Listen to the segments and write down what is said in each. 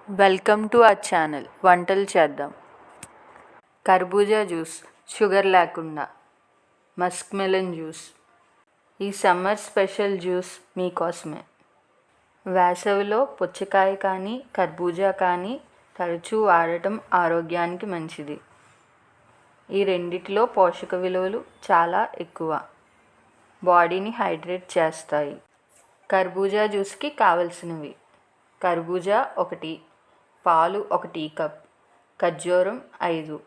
Welcome to our channel వంటలు చేద్దాం. కర్బూజా జ్యూస్ షుగర్ లేకుండా, మస్క్ మెలన్ జ్యూస్. ఈ సమ్మర్ స్పెషల్ జ్యూస్ మీకోసమే. వేసవిలో పుచ్చకాయ కానీ కర్బూజా కానీ తరచూ వాడటం ఆరోగ్యానికి మంచిది. ఈ రెండిటిలో పోషక విలువలు చాలా ఎక్కువ. బాడీని హైడ్రేట్ చేస్తాయి. కర్బూజా జ్యూస్కి కావలసినవి: కర్బూజా 1, పాలు 1 టీ కప్, ఖర్జూరం 5,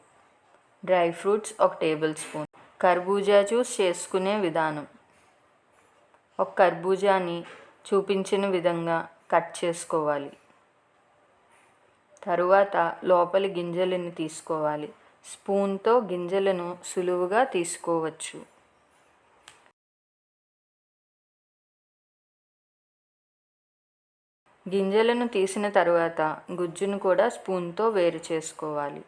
డ్రై ఫ్రూట్స్ 1 టేబుల్ స్పూన్. కర్బూజా జ్యూస్ చేసుకునే విధానం: ఒక కర్బూజాని చూపించిన విధంగా కట్ చేసుకోవాలి. తరువాత లోపలి గింజలను తీసుకోవాలి. స్పూన్తో గింజలను సులువుగా తీసుకోవచ్చు. గింజలను తీసిన తరువాత గుజ్జును కూడా స్పూన్తో వేరు చేసుకోవాలి.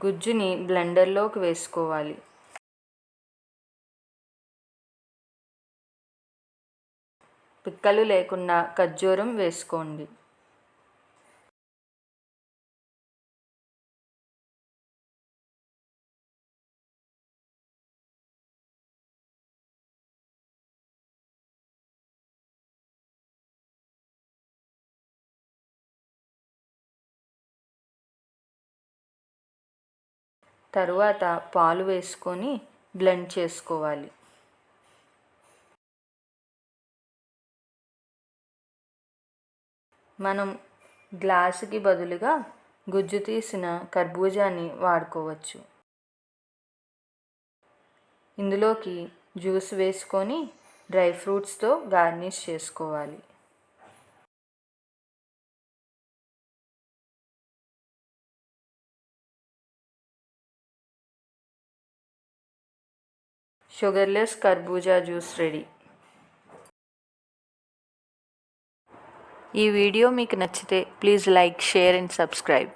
గుజ్జుని బ్లెండర్లోకి వేసుకోవాలి. పిక్కలు లేకుండా ఖర్జూరం వేసుకోండి. తరువాత పాలు వేసుకొని బ్లెండ్ చేసుకోవాలి. మనం గ్లాసుకి బదులుగా గుజ్జు తీసిన కర్బూజాని వాడుకోవచ్చు. ఇందులోకి జ్యూస్ వేసుకొని డ్రై ఫ్రూట్స్తో గార్నిష్ చేసుకోవాలి. షుగర్లెస్ కర్బూజా జ్యూస్ రెడీ. ఈ వీడియో మీకు నచ్చితే please like, share and subscribe.